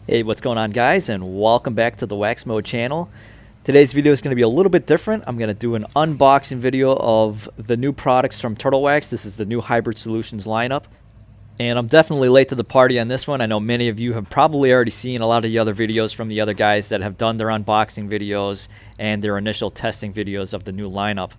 Hey, what's going on, guys, and welcome back to the WaxMode channel. Today's video is going to be a little bit different. I'm going to do an unboxing video of the new products from Turtle Wax. This is the new Hybrid Solutions lineup, and I'm definitely late to the party on this one. I know many of you have probably already seen a lot of the other videos from the other guys that have done their unboxing videos and their initial testing videos of the new lineup.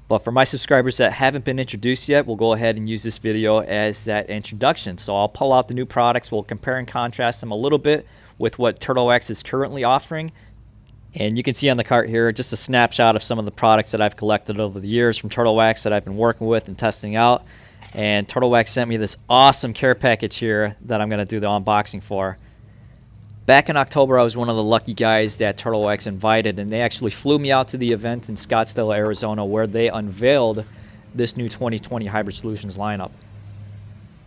But for my subscribers that haven't been introduced yet, we'll go ahead and use this video as that introduction. So I'll pull out the new products. We'll compare and contrast them a little bit with what Turtle Wax is currently offering. And you can see on the cart here just a snapshot of some of the products that I've collected over the years from Turtle Wax that I've been working with and testing out. And Turtle Wax sent me this awesome care package here that I'm going to do the unboxing for. Back in October, I was one of the lucky guys that Turtle Wax invited, and they actually flew me out to the event in Scottsdale, Arizona, where they unveiled this new 2020 Hybrid Solutions lineup.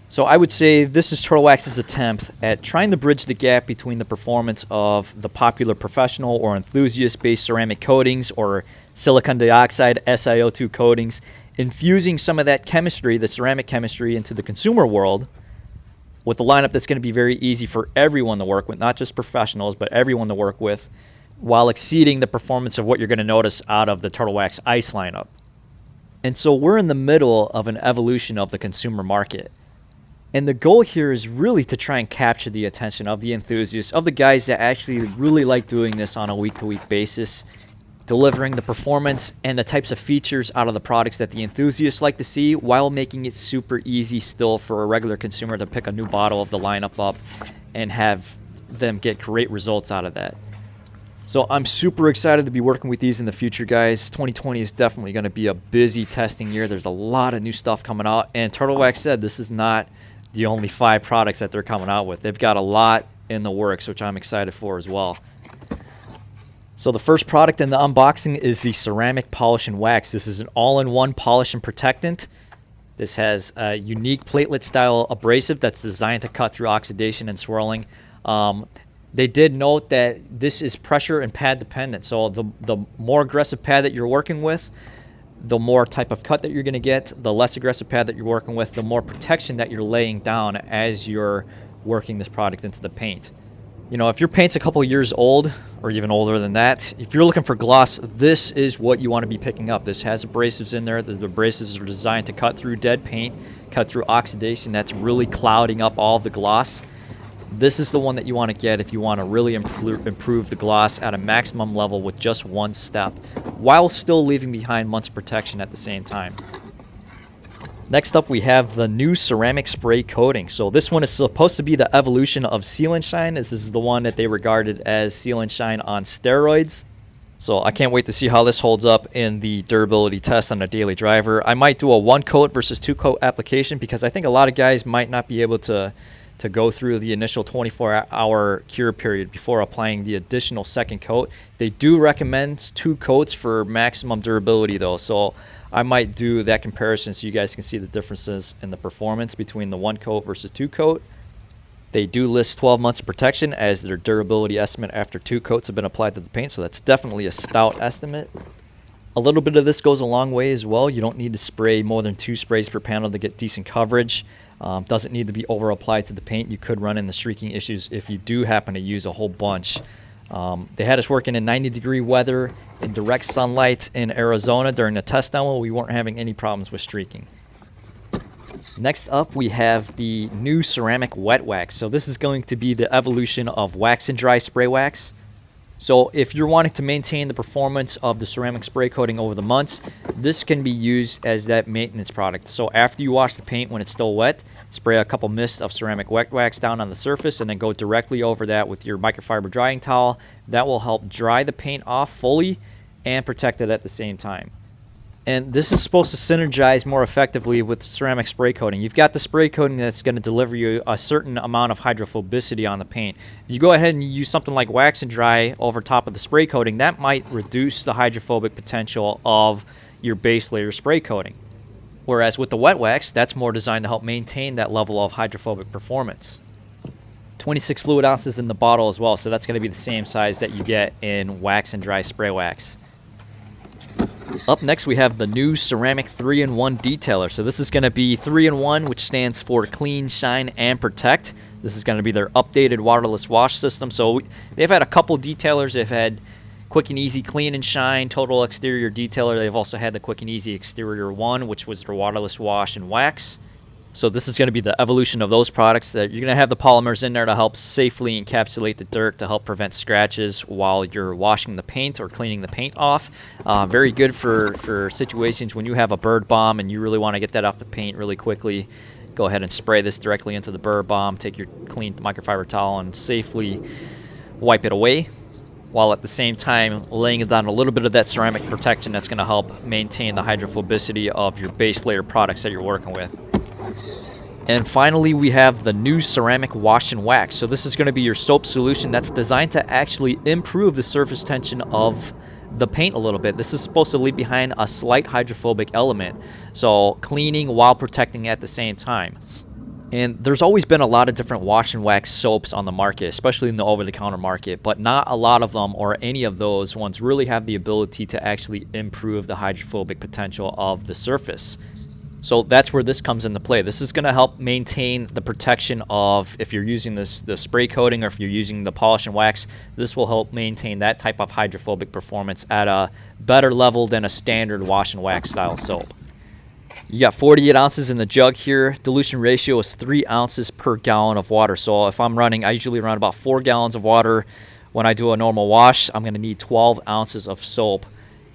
So I would say this is Turtle Wax's attempt at trying to bridge the gap between the performance of the popular professional or enthusiast-based ceramic coatings or silicon dioxide SiO2 coatings, infusing some of that chemistry, the ceramic chemistry, into the consumer world, with a lineup that's going to be very easy for everyone to work with, not just professionals, but everyone to work with, while exceeding the performance of what you're going to notice out of the Turtle Wax Ice lineup. And so we're in the middle of an evolution of the consumer market. And the goal here is really to try and capture the attention of the enthusiasts, of the guys that actually really like doing this on a week-to-week basis, delivering the performance and the types of features out of the products that the enthusiasts like to see, while making it super easy still for a regular consumer to pick a new bottle of the lineup up and have them get great results out of that. So I'm super excited to be working with these in the future, guys. 2020 is definitely going to be a busy testing year. There's a lot of new stuff coming out, and Turtle Wax said this is not the only 5 products that they're coming out with. They've got a lot in the works, which I'm excited for as well. So the first product in the unboxing is the Ceramic Polish and Wax. This is an all-in-one polish and protectant. This has a unique platelet-style abrasive that's designed to cut through oxidation and swirling. They did note that this is pressure and pad dependent. So the more aggressive pad that you're working with, the more type of cut that you're going to get. The less aggressive pad that you're working with, the more protection that you're laying down as you're working this product into the paint. You know, if your paint's a couple years old or even older than that, if you're looking for gloss, this is what you want to be picking up. This has abrasives in there. The abrasives are designed to cut through dead paint, cut through oxidation that's really clouding up all of the gloss. This is the one that you want to get if you want to really improve the gloss at a maximum level with just one step, while still leaving behind months of protection at the same time. Next up, we have the new ceramic spray coating. So this one is supposed to be the evolution of Seal and Shine. This is the one that they regarded as Seal and Shine on steroids. So I can't wait to see how this holds up in the durability test on a daily driver. I might do a 1-coat versus 2-coat application, because I think a lot of guys might not be able to go through the initial 24-hour cure period before applying the additional 2nd coat. They do recommend 2 coats for maximum durability though, so I might do that comparison so you guys can see the differences in the performance between the 1-coat versus 2-coat. They do list 12 months of protection as their durability estimate after 2 coats have been applied to the paint, so that's definitely a stout estimate. A little bit of this goes a long way as well. You don't need to spray more than 2 sprays per panel to get decent coverage. Doesn't need to be over applied to the paint. You could run into streaking issues if you do happen to use a whole bunch. They had us working in 90-degree weather in direct sunlight in Arizona during the test demo. We weren't having any problems with streaking. Next up, we have the new ceramic wet wax. So this is going to be the evolution of wax and dry spray wax. So if you're wanting to maintain the performance of the ceramic spray coating over the months, this can be used as that maintenance product. So after you wash the paint when it's still wet, spray a couple mists of ceramic wet wax down on the surface and then go directly over that with your microfiber drying towel. That will help dry the paint off fully and protect it at the same time. And this is supposed to synergize more effectively with ceramic spray coating. You've got the spray coating that's going to deliver you a certain amount of hydrophobicity on the paint. If you go ahead and use something like wax and dry over top of the spray coating, that might reduce the hydrophobic potential of your base layer spray coating. Whereas with the wet wax, that's more designed to help maintain that level of hydrophobic performance. 26 fluid ounces in the bottle as well, so that's going to be the same size that you get in wax and dry spray wax. Up next, we have the new ceramic 3-in-1 detailer. So this is going to be 3-in-1, which stands for clean, shine, and protect. This is going to be their updated waterless wash system. So they've had a couple detailers. They've had Quick and Easy Clean and Shine Total Exterior Detailer. They've also had the Quick and Easy Exterior 1, which was their waterless wash and wax. So this is going to be the evolution of those products. That you're going to have the polymers in there to help safely encapsulate the dirt, to help prevent scratches while you're washing the paint or cleaning the paint off. Very good for situations when you have a bird balm and you really want to get that off the paint really quickly. Go ahead and spray this directly into the bird balm. Take your clean microfiber towel and safely wipe it away, while at the same time laying down a little bit of that ceramic protection that's going to help maintain the hydrophobicity of your base layer products that you're working with. And finally, we have the new ceramic wash and wax. So this is going to be your soap solution that's designed to actually improve the surface tension of the paint a little bit. This is supposed to leave behind a slight hydrophobic element, so cleaning while protecting at the same time. And there's always been a lot of different wash and wax soaps on the market, especially in the over-the-counter market, but not a lot of them or any of those ones really have the ability to actually improve the hydrophobic potential of the surface. So that's where this comes into play. This is going to help maintain the protection of, if you're using the spray coating or if you're using the polish and wax, this will help maintain that type of hydrophobic performance at a better level than a standard wash and wax style soap. You got 48 ounces in the jug here. Dilution ratio is 3 ounces per gallon of water. So if I'm running, I usually run about 4 gallons of water. When I do a normal wash, I'm going to need 12 ounces of soap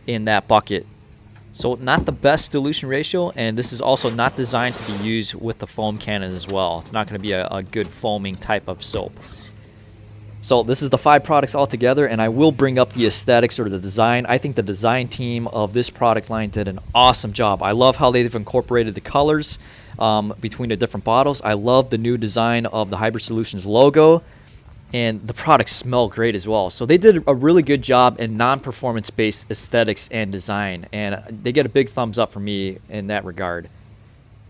in that bucket. So not the best dilution ratio, and this is also not designed to be used with the foam cannon as well. It's not going to be a good foaming type of soap. So this is the 5 products all together, and I will bring up the aesthetics or the design. I think the design team of this product line did an awesome job. I love how they've incorporated the colors between the different bottles. I love the new design of the Hybrid Solutions logo. And the products smell great as well. So they did a really good job in non-performance based aesthetics and design. And they get a big thumbs up from me in that regard.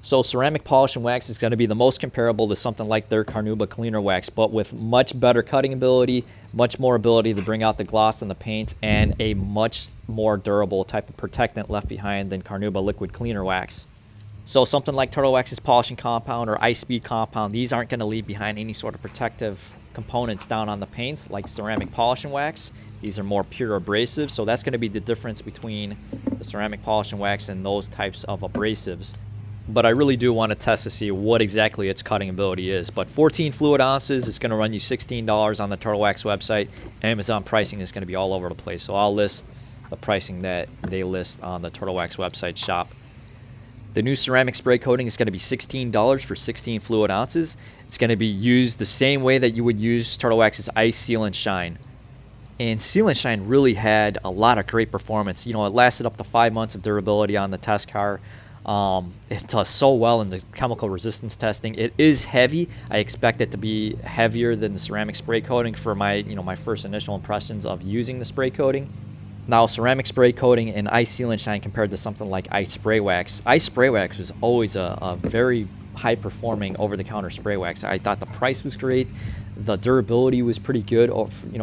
So ceramic polish and wax is going to be the most comparable to something like their Carnauba cleaner wax, but with much better cutting ability, much more ability to bring out the gloss on the paint, and a much more durable type of protectant left behind than Carnauba liquid cleaner wax. So something like Turtle Wax's polishing compound or ice speed compound, these aren't going to leave behind any sort of protective components down on the paint like ceramic polish and wax. These are more pure abrasives, so that's going to be the difference between the ceramic polish and wax and those types of abrasives. But I really do want to test to see what exactly its cutting ability is. But 14 fluid ounces is going to run you $16 on the Turtle Wax website. Amazon pricing is going to be all over the place, so I'll list the pricing that they list on the Turtle Wax website shop. The new ceramic spray coating is going to be $16 for 16 fluid ounces. It's going to be used the same way that you would use Turtle Wax's Ice Seal and Shine. And Seal and Shine really had a lot of great performance. You know, it lasted up to 5 months of durability on the test car. It does so well in the chemical resistance testing. It is heavy. I expect it to be heavier than the ceramic spray coating for my first initial impressions of using the spray coating. Now, ceramic spray coating and Ice Seal and Shine compared to something like Ice Spray Wax. Ice Spray Wax was always a very high-performing over-the-counter spray wax. I thought the price was great. The durability was pretty good,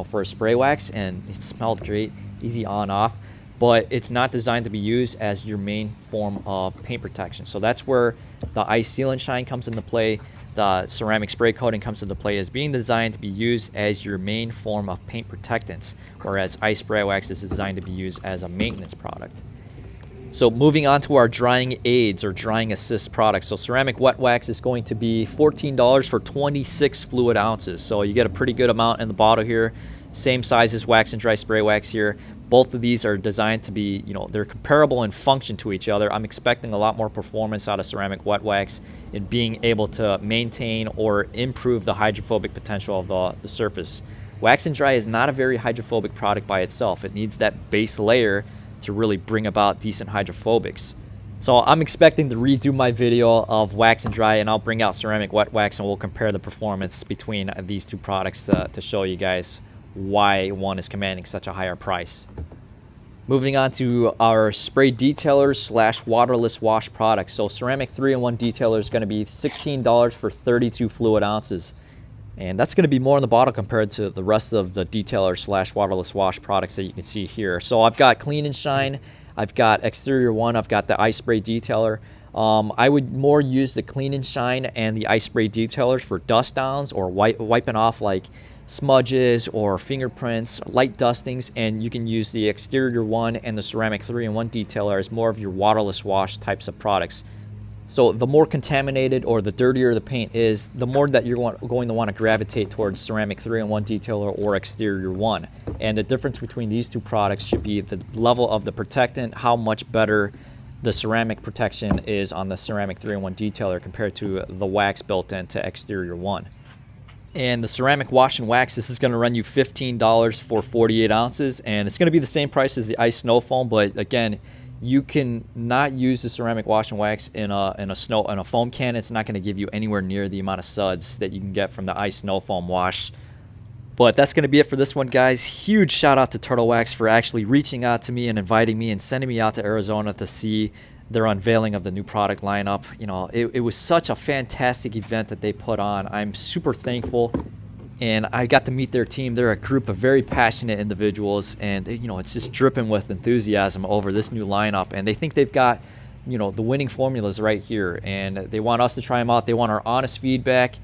for a spray wax, and it smelled great, easy on-off. But it's not designed to be used as your main form of paint protection. So that's where the Ice Seal and Shine comes into play. The ceramic spray coating comes into play as being designed to be used as your main form of paint protectants, whereas Ice Spray Wax is designed to be used as a maintenance product. So moving on to our drying aids or drying assist products. So ceramic wet wax is going to be $14 for 26 fluid ounces. So you get a pretty good amount in the bottle here. Same size as wax and dry spray wax here. Both of these are designed to be, they're comparable in function to each other. I'm expecting a lot more performance out of ceramic wet wax in being able to maintain or improve the hydrophobic potential of the surface. Wax and dry is not a very hydrophobic product by itself. It needs that base layer to really bring about decent hydrophobics. So I'm expecting to redo my video of wax and dry, and I'll bring out ceramic wet wax and we'll compare the performance between these two products to show you guys why one is commanding such a higher price. Moving on to our spray detailers / waterless wash products. So ceramic 3-in-1 detailer is going to be $16 for 32 fluid ounces. And that's going to be more in the bottle compared to the rest of the detailer / waterless wash products that you can see here. So I've got Clean and Shine I've got exterior one, I've got the ice spray detailer. I would more use the clean and shine and the ice spray detailers for dust downs or wiping off like smudges or fingerprints, light dustings, and you can use the exterior one and the ceramic 3-in-1 detailer as more of your waterless wash types of products. So the more contaminated or the dirtier the paint is, the more that you're going to want to gravitate towards ceramic 3-in-1 detailer or exterior one. And the difference between these two products should be the level of the protectant, how much better the ceramic protection is on the ceramic 3-in-1 detailer compared to the wax built into exterior one. And the ceramic wash and wax, this is going to run you $15 for 48 ounces, and it's going to be the same price as the ice snow foam, but again, you can not use the ceramic wash and wax in a foam can. It's not going to give you anywhere near the amount of suds that you can get from the ice snow foam wash. But that's going to be it for this one, guys. Huge shout out to Turtle Wax for actually reaching out to me and inviting me and sending me out to Arizona to see their unveiling of the new product lineup. You know, it was such a fantastic event that they put on. I'm super thankful, and I got to meet their team. They're a group of very passionate individuals, and you know, it's just dripping with enthusiasm over this new lineup, and they think they've got, you know, the winning formulas right here, and they want us to try them out. They want our honest feedback,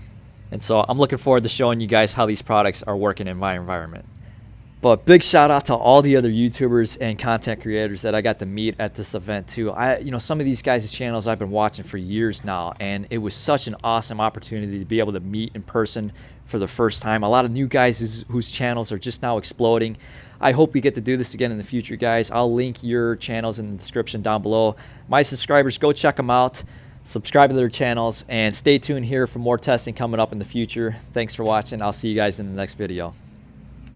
and so I'm looking forward to showing you guys how these products are working in my environment. But big shout out to all the other YouTubers and content creators that I got to meet at this event too. You know, some of these guys' channels I've been watching for years now, and it was such an awesome opportunity to be able to meet in person for the first time. A lot of new guys whose channels are just now exploding. I hope we get to do this again in the future, guys. I'll link your channels in the description down below. My subscribers, go check them out. Subscribe to their channels, and stay tuned here for more testing coming up in the future. Thanks for watching. I'll see you guys in the next video.